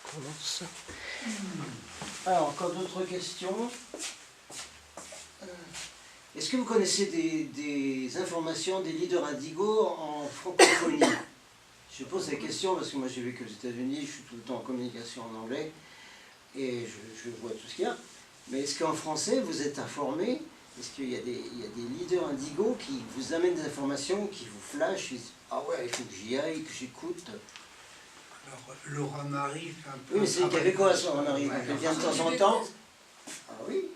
commence. Alors, encore d'autres questions? Est-ce que vous connaissez des informations des leaders indigos en francophonie? Je pose la question parce que moi j'ai vécu aux États-Unis, je suis tout le temps en communication en anglais et je vois tout ce qu'il y a. Mais est-ce qu'en français vous êtes informé? Est-ce qu'il y a des leaders indigos qui vous amènent des informations, qui vous flashent, qui disent ah ouais, il faut que j'y aille, que j'écoute? Alors, Laura Marie fait un peu. Oui, mais c'est une québécoise, Laura Marie, Ouais, elle vient de temps en temps. Ah oui,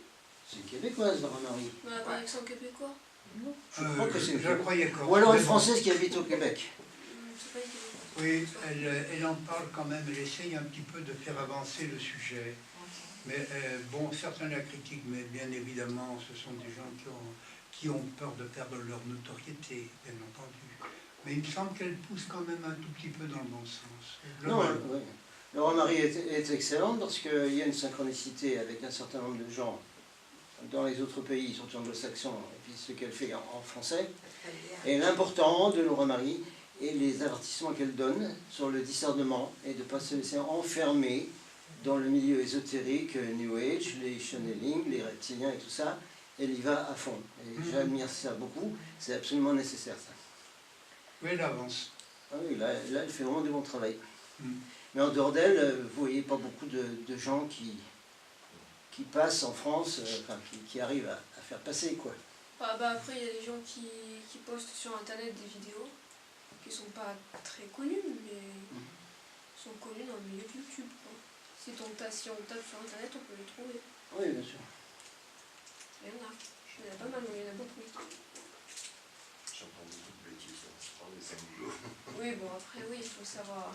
c'est une québécoise, Laura Marie. On a pas accent québécois. Non, je crois que c'est une Je croyais quoi. Ou alors une française qui habite au Québec. C'est pas une québécoise. Oui, elle en parle quand même, elle essaye un petit peu de faire avancer le sujet. Mais bon, certains la critiquent, mais bien évidemment, ce sont des gens qui ont peur de perdre leur notoriété, bien entendu. Mais il me semble qu'elle pousse quand même un tout petit peu dans le bon sens. Non, oui. Laura Marie est excellente parce qu'il y a une synchronicité avec un certain nombre de gens dans les autres pays, surtout anglo-saxons, et puis ce qu'elle fait en français. Et l'important de Laura Marie est les avertissements qu'elle donne sur le discernement et de ne pas se laisser enfermer dans le milieu ésotérique, New Age, les channeling, les reptiliens et tout ça. Elle y va à fond. Et j'admire ça beaucoup. C'est absolument nécessaire, ça. Oui, elle avance. Ah oui, là, elle fait vraiment du bon travail. Mais en dehors d'elle, vous voyez pas beaucoup de gens qui passent en France, enfin, qui arrivent à faire passer, quoi. Ah bah après, il y a des gens qui postent sur internet des vidéos qui sont pas très connues, mais sont connues dans le milieu de YouTube, quoi. Si on tape sur internet, on peut les trouver. Oui, bien sûr. Il y en a pas mal, mais il y en a beaucoup. J'entends beaucoup de bêtises, je parle des indigos. Oui, bon après, oui, il faut savoir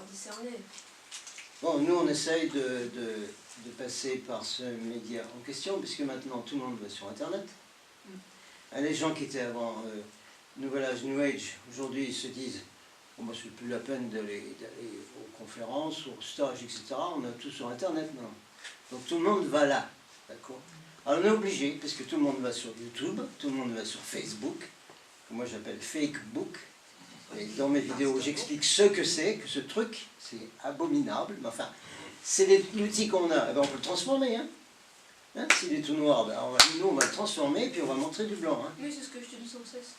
discerner. Bon, nous, on essaye de passer par ce média en question, puisque maintenant, tout le monde va sur Internet. Les gens qui étaient avant Nouvel Âge, New Age, aujourd'hui, ils se disent bon, bah, c'est plus la peine d'aller aux conférences, aux stages, etc. On a tout sur Internet maintenant. Donc tout le monde va là, d'accord? Alors on est obligé, parce que tout le monde va sur YouTube, tout le monde va sur Facebook, que moi j'appelle Facebook. Et dans mes vidéos, j'explique ce que c'est, que ce truc, c'est abominable, mais enfin, c'est l'outil qu'on a, eh ben, on peut le transformer. Hein, s'il est tout noir, ben, nous on va le transformer, puis on va montrer du blanc. Hein. Oui, c'est ce que je te dis sans cesse.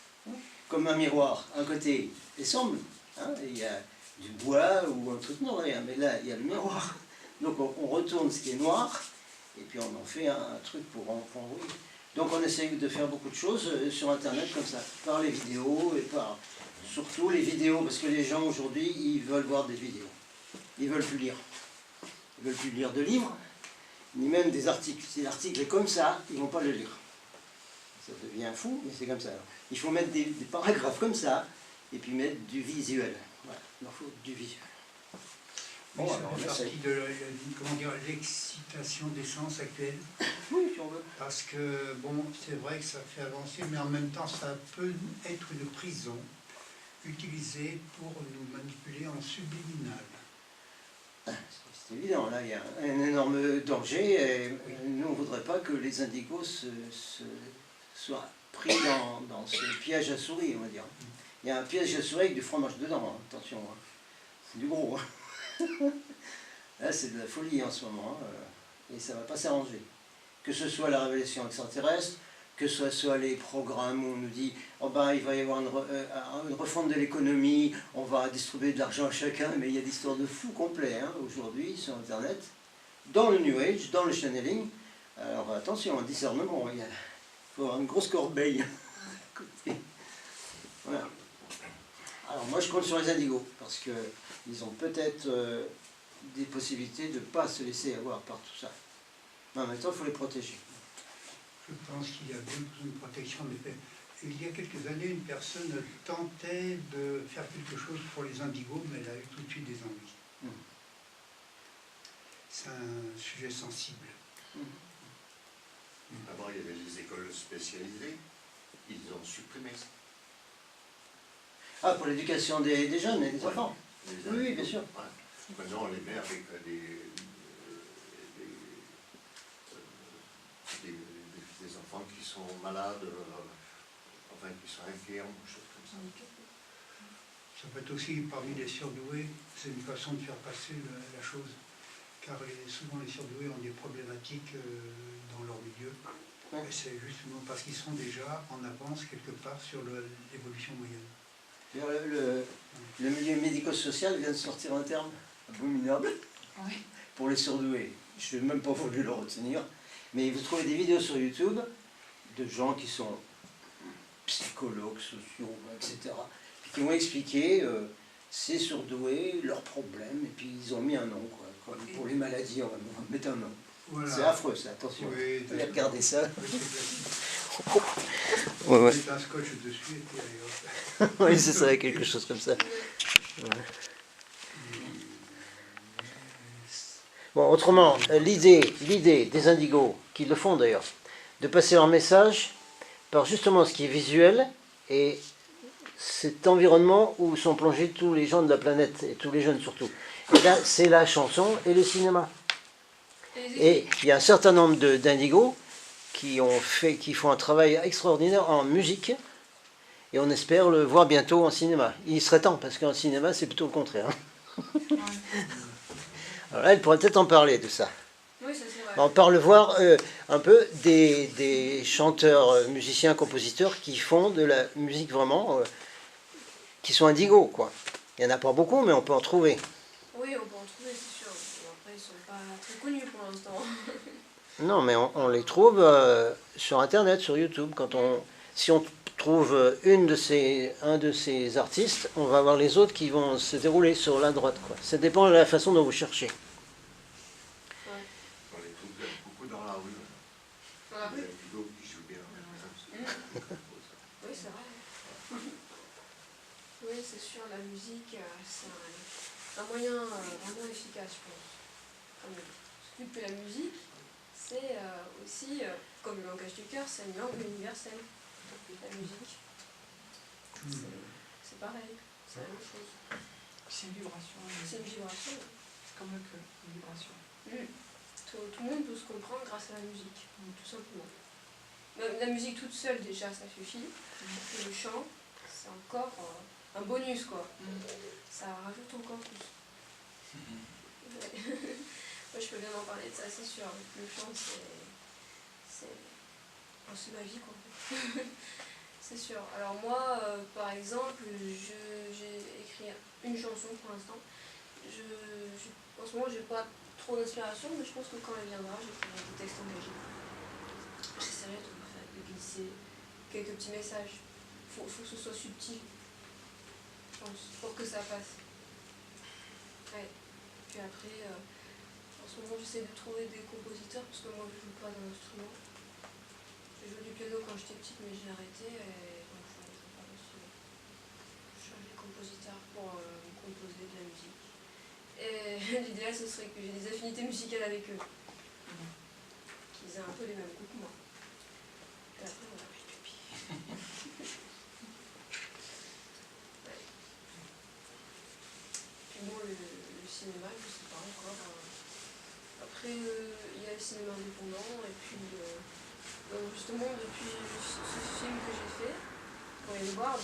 Comme un miroir, un côté est sombre, hein, il y a du bois ou un truc noir, mais là il y a le miroir. Donc on retourne ce qui est noir, et puis on en fait un truc pour envoyer. Donc on essaye de faire beaucoup de choses sur Internet comme ça, par les vidéos et par surtout les vidéos, parce que les gens aujourd'hui, ils veulent voir des vidéos. Ils veulent plus lire. Ils veulent plus lire de livres, ni même des articles. Si l'article est comme ça, ils ne vont pas le lire. Ça devient fou, mais c'est comme ça. Alors, il faut mettre des paragraphes comme ça, et puis mettre du visuel. Voilà, il en faut du visuel. Bon, alors, on ça fait essaye. partie de comment dire, l'excitation des sens actuelle. Oui, si on veut. Parce que, bon, c'est vrai que ça fait avancer, mais en même temps, ça peut être une prison utilisée pour nous manipuler en subliminal. C'est évident, là, il y a un énorme danger, et nous, on ne voudrait pas que les indigos soient pris dans ce piège à souris, on va dire. Il y a un piège à souris avec du fromage dedans, hein, attention. Hein. C'est du gros. Hein. Là, c'est de la folie en ce moment, et ça ne va pas s'arranger. Que ce soit la révélation extraterrestre, que ce soit les programmes où on nous dit oh ben, il va y avoir une refonte de l'économie, on va distribuer de l'argent à chacun, mais il y a des histoires de fous complets hein, aujourd'hui sur Internet, dans le New Age, dans le channeling. Alors attention, un discernement, il faut avoir une grosse corbeille. Voilà. Alors moi je compte sur les indigos, parce qu'ils ont peut-être des possibilités de ne pas se laisser avoir par tout ça. Mais en même temps, il faut les protéger. Je pense qu'il y a bien besoin de protection. Mais il y a quelques années, une personne tentait de faire quelque chose pour les indigos, mais elle a eu tout de suite des envies. C'est un sujet sensible. Avant, il y avait les écoles spécialisées, ils ont supprimé ça. Ah, pour l'éducation des jeunes et des enfants. Oui, bien sûr. Ouais. Maintenant, on les met avec des enfants qui sont malades, enfin qui sont infirmes, ou choses comme ça. Ça peut être aussi parmi les surdoués, c'est une façon de faire passer la chose. Car souvent les surdoués ont des problématiques dans leur milieu. Et c'est justement parce qu'ils sont déjà en avance quelque part sur l'évolution moyenne. Le milieu médico-social vient de sortir un terme abominable pour les surdoués. Je n'ai même pas voulu le retenir. Mais vous trouvez des vidéos sur YouTube de gens qui sont psychologues, sociaux, etc. Qui ont expliqué ces surdoués, leurs problèmes, et puis ils ont mis un nom. Quoi. Pour les maladies, on va mettre un nom. Voilà. C'est affreux, ça, attention. Oui, allez regarder ça. Ouais. C'est un scotch dessus, et puis oui, c'est ça, quelque chose comme ça. Ouais. Bon, autrement, l'idée des indigos, qui le font d'ailleurs, de passer leur message par justement ce qui est visuel et cet environnement où sont plongés tous les gens de la planète, et tous les jeunes surtout. Et là, c'est la chanson et le cinéma. Et il y a un certain nombre d'indigos qui font un travail extraordinaire en musique, et on espère le voir bientôt en cinéma. Il serait temps, parce qu'en cinéma, c'est plutôt le contraire. Alors là, il pourrait peut-être en parler de ça. Oui, ça c'est vrai. On parle voir un peu des chanteurs, musiciens, compositeurs qui font de la musique vraiment, qui sont indigos, quoi. Il n'y en a pas beaucoup, mais on peut en trouver. Oui, on peut en trouver, c'est sûr. Après, ils ne sont pas très connus pour l'instant. Non, mais on les trouve sur Internet, sur YouTube. Si on trouve un de ces artistes, on va voir les autres qui vont se dérouler sur la droite, quoi. Ça dépend de la façon dont vous cherchez. On les trouve beaucoup dans la rue. Dans la rue. Il y a des vidéos qui jouent bien. Oui, c'est vrai. Oui, c'est sûr, la musique, c'est un moyen vraiment efficace, je pense. Parce que la musique, c'est aussi, comme le langage du cœur, c'est une langue universelle. La musique, c'est pareil, c'est la même chose. C'est une vibration. C'est une vibration. C'est comme le cœur, une vibration. Tout le monde peut se comprendre grâce à la musique, tout simplement. La musique toute seule, déjà, ça suffit. Et le chant, c'est encore un bonus, quoi. Ça rajoute encore plus. Ouais. Moi, je peux bien en parler de ça, c'est sûr. Le chant, c'est ma vie, quoi. C'est sûr. Alors moi, par exemple, j'ai écrit une chanson pour l'instant. En ce moment, j'ai pas trop d'inspiration, mais je pense que quand elle viendra, j'écrirai des textes engagés. J'essaierai de glisser quelques petits messages. Faut que ce soit subtil, je pense, pour que ça passe. Ouais. Puis après, en ce moment, j'essaie de trouver des compositeurs, parce que moi, je joue pas d'un instrument. J'ai joué du piano quand j'étais petite, mais j'ai arrêté, et donc je ne pas aussi. Je cherche des compositeurs pour composer de la musique. Et l'idéal, ce serait que j'ai des affinités musicales avec eux. Qu'ils aient un peu les mêmes goûts que moi. Et après, on va plus de pied. Ouais. Puis bon, le cinéma, je ne sais pas encore. Après, il y a le cinéma indépendant, et puis... Donc justement, depuis ce film que j'ai fait, pour aller le voir,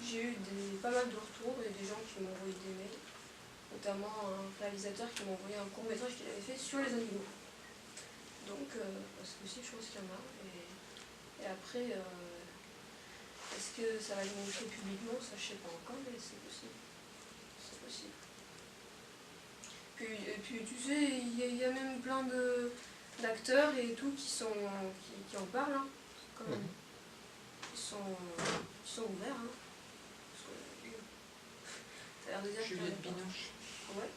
j'ai eu pas mal de retours et des gens qui m'ont envoyé des mails, notamment un réalisateur qui m'a envoyé un court-métrage qu'il avait fait sur les animaux. Donc, parce que aussi, je pense qu'il y en a. Et après, est-ce que ça va le montrer publiquement? Ça, je ne sais pas encore, mais c'est possible. C'est possible. Et puis tu sais, il y a même plein d'acteurs et tout qui en parlent, hein, quand même. Ils sont ouverts, hein. Ça a l'air de dire Juliette Binoche. Ouais.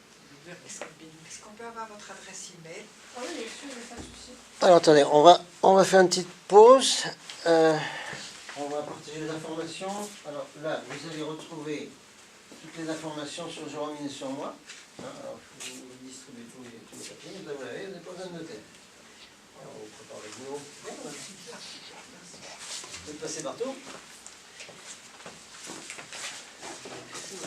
Est-ce qu'on peut avoir votre adresse email? Ah oui, bien sûr, il n'y a pas de souci. Alors attendez, on va faire une petite pause. On va partager les informations. Alors là, vous allez retrouver toutes les informations sur Jérôme et sur moi. Alors, je vous distribue tous les papiers. Vous l'avez, vous n'avez pas besoin de noter. Alors, on prépare avec nous. Vous pouvez passer partout.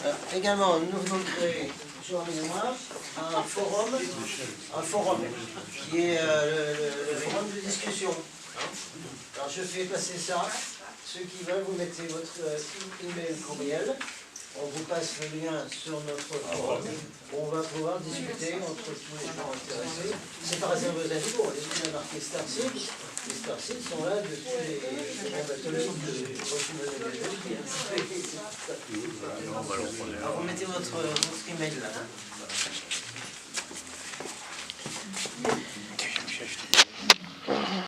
Alors, également, nous venons de créer, Jérôme et moi, un forum qui est le forum de discussion. Alors, je fais passer ça. Ceux qui veulent, vous mettez votre email courriel. On vous passe le lien sur notre forum, où on va pouvoir discuter entre tous les gens intéressés. C'est pas réservé aux animaux, on a marqué Starseed. Les Starseed sont là depuis les fondateurs de Rochimone. Alors vous mettez votre email là.